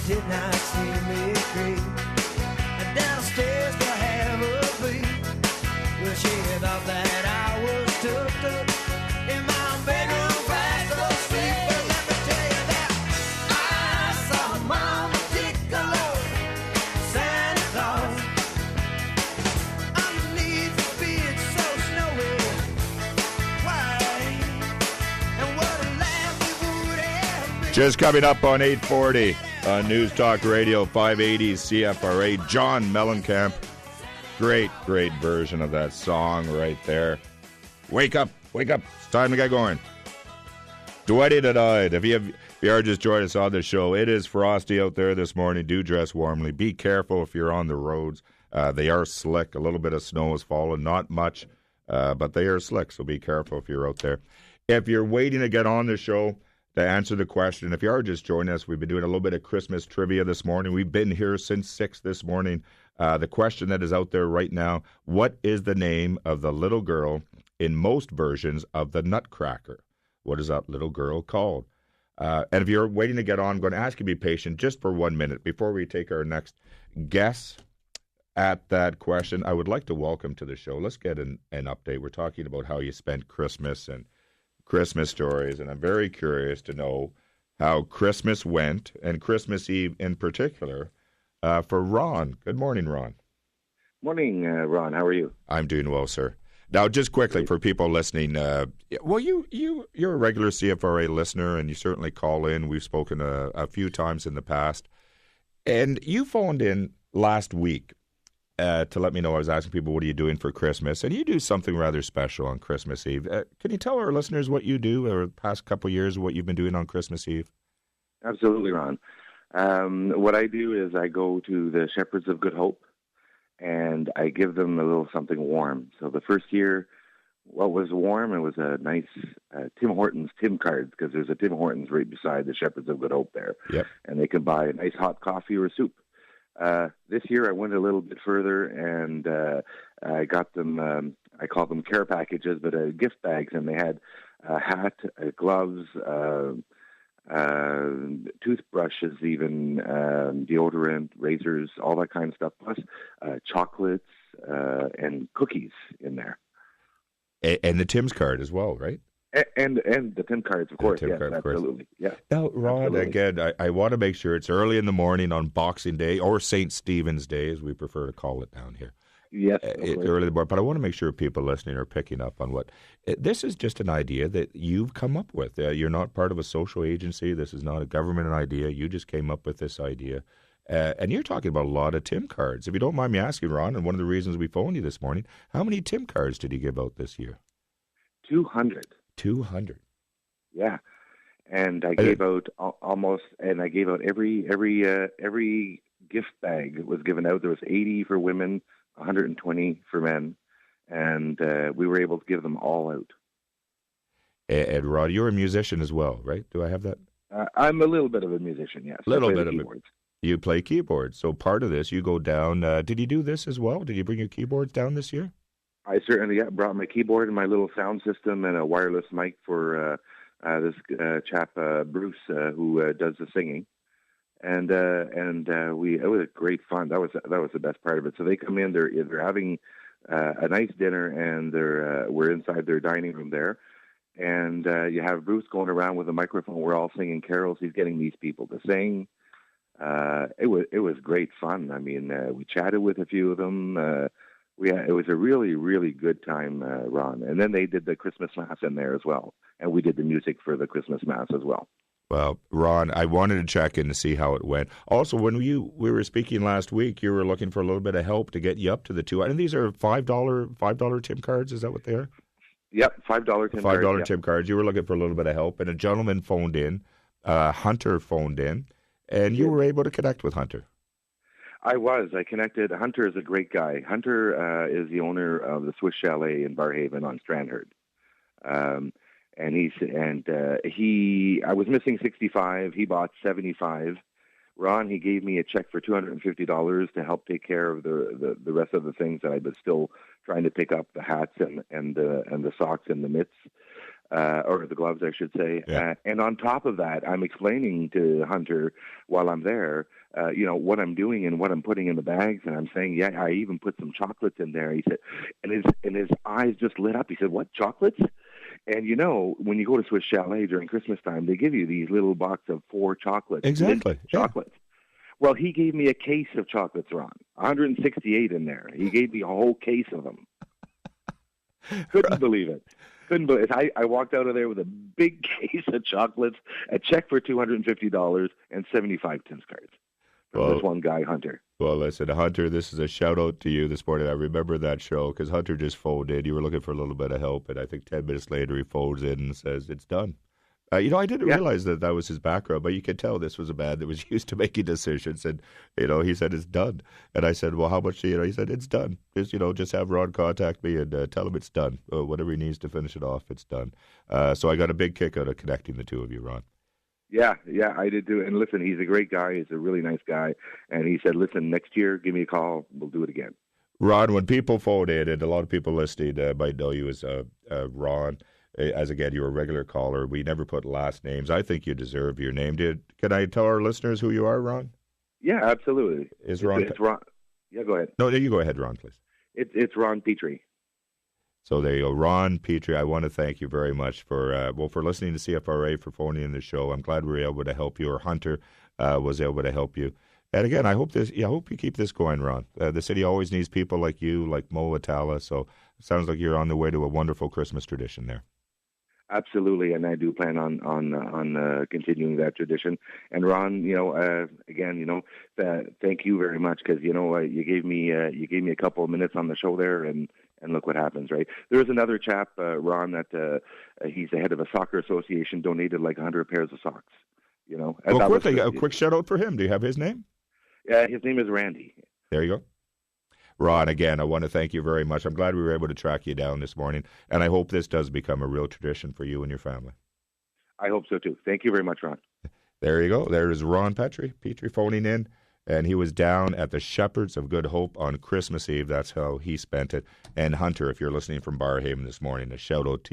Did not see me creep downstairs to have a peek. Well, she thought that I was tucked up in my bedroom fast asleep. But let me tell you that I saw Mama Piccolo, Santa Claus, underneath the beard so snowy white. And what a laugh we would have been. Just coming up on 840. On News Talk Radio 580 CFRA, John Mellencamp. Great version of that song right there. Wake up. It's time to get going. Dwayne tonight. If you are just joining us on the show, it is frosty out there this morning. Do dress warmly. Be careful if you're on the roads. They are slick. A little bit of snow has fallen. Not much, but they are slick, so be careful if you're out there. If you're waiting to get on the show, to answer the question, if you are just joining us, we've been doing a little bit of Christmas trivia this morning. We've been here since 6 this morning. The question that is out there right now, what is the name of the little girl in most versions of the Nutcracker? What is that little girl called? And if you're waiting to get on, I'm going to ask you to be patient just for 1 minute before we take our next guess at that question. I would like to welcome to the show. Let's get an update. We're talking about how you spent Christmas and Christmas stories, and I'm very curious to know how Christmas went, and Christmas Eve in particular, for Ron. Good morning, Ron. Morning, Ron. How are you? I'm doing well, sir. Now, just quickly for people listening, well, you're a regular CFRA listener, and you certainly call in. We've spoken a few times in the past, and you phoned in last week to let me know. I was asking people, what are you doing for Christmas? And you do something rather special on Christmas Eve. Can you tell our listeners what you do, or the past couple of years, what you've been doing on Christmas Eve? Absolutely, Ron. What I do is I go to the Shepherds of Good Hope, and I give them a little something warm. So the first year, what was warm, it was a nice Tim Hortons Tim cards, because there's a Tim Hortons right beside the Shepherds of Good Hope there. Yep. And they can buy a nice hot coffee or soup. This year I went a little bit further, and I got them, I call them care packages, but gift bags, and they had a hat, gloves, toothbrushes, even deodorant, razors, all that kind of stuff, plus chocolates and cookies in there. And the Tim's card as well, right? And the Tim cards, of course. Yes, absolutely. Yeah. Now, Ron, again, I want to make sure it's early in the morning on Boxing Day, or St. Stephen's Day, as we prefer to call it down here. Yes, it's early in the morning, but I want to make sure people listening are picking up on what this is. Just an idea that you've come up with. You're not part of a social agency. This is not a government idea. You just came up with this idea, and you're talking about a lot of Tim cards. If you don't mind me asking, Ron, and one of the reasons we phoned you this morning, how many Tim cards did you give out this year? 200. 200. Yeah, and I gave out almost, and I gave out every gift bag was given out. There was 80 for women, 120 for men, and we were able to give them all out. And Rod, you're a musician as well, right? Do I have that? I'm a little bit of a musician, yes. A little bit of keyboards. You play keyboards, so part of this, you go down. Did you do this as well? Did you bring your keyboards down this year? I certainly brought my keyboard and my little sound system and a wireless mic for this chap Bruce who does the singing, and it was great fun. That was the best part of it. So they come in, they're having a nice dinner, and we're inside their dining room there, and you have Bruce going around with a microphone. We're all singing carols. He's getting these people to sing. It was great fun. I mean, we chatted with a few of them. It was a really, really good time, Ron. And then they did the Christmas Mass in there as well. And we did the music for the Christmas Mass as well. Well, Ron, I wanted to check in to see how it went. Also, when we were speaking last week, you were looking for a little bit of help to get you up to the two. And these are $5 Tim cards. Is that what they are? Yep, $5 Tim cards. $5 Tim cards. You were looking for a little bit of help. And a gentleman phoned in Hunter phoned in, and you were able to connect with Hunter. I was. I connected. Hunter is a great guy. Hunter is the owner of the Swiss Chalet in Barrhaven on Strandherd. I was missing 65. He bought 75. Ron, he gave me a check for $250 to help take care of the rest of the things that I was still trying to pick up, the hats and the socks and the mitts, or the gloves, I should say. Yeah. And on top of that, I'm explaining to Hunter while I'm there, what I'm doing and what I'm putting in the bags. And I'm saying, yeah, I even put some chocolates in there. He said, and his eyes just lit up. He said, what, chocolates? And when you go to Swiss Chalet during Christmas time, they give you these little box of 4 chocolates. Exactly. Chocolates. Well, he gave me a case of chocolates, Ron. 168 in there. He gave me a whole case of them. Couldn't believe it. I walked out of there with a big case of chocolates, a check for $250, and 75 Tim's cards from this one guy, Hunter. Well, listen, Hunter, this is a shout-out to you this morning. I remember that show because Hunter just phoned in. You were looking for a little bit of help, and I think 10 minutes later he phones in and says, it's done. I didn't realize that was his background, but you could tell this was a man that was used to making decisions. And, he said, it's done. And I said, well, how much do you know? He said, it's done. Just have Ron contact me and tell him it's done. Whatever he needs to finish it off, it's done. So I got a big kick out of connecting the two of you, Ron. Yeah, I did too. And listen, he's a great guy. He's a really nice guy. And he said, listen, next year, give me a call. We'll do it again. Ron, when people phone in, and a lot of people listening might know you as Ron, as again, you're a regular caller. We never put last names. I think you deserve your name. Can I tell our listeners who you are, Ron? Yeah, absolutely. Is Ron? It's Ron. Yeah, go ahead. No, you go ahead, Ron, please. It's Ron Petrie. So there you go. Ron Petrie, I want to thank you very much for listening to CFRA, for phoning in the show. I'm glad we were able to help you, or Hunter was able to help you. And again, I hope you keep this going, Ron. The city always needs people like you, like Mo Atala. So it sounds like you're on the way to a wonderful Christmas tradition there. Absolutely, and I do plan on continuing that tradition. And Ron, again, thank you very much because you gave me a couple of minutes on the show there, and look what happens, right? There's another chap, Ron, that he's the head of a soccer association, donated like 100 pairs of socks. A quick shout out for him. Do you have his name? His name is Randy. There you go. Ron, again, I want to thank you very much. I'm glad we were able to track you down this morning, and I hope this does become a real tradition for you and your family. I hope so, too. Thank you very much, Ron. There you go. There is Ron Petrie phoning in, and he was down at the Shepherds of Good Hope on Christmas Eve. That's how he spent it. And Hunter, if you're listening from Barrhaven this morning, a shout-out to you.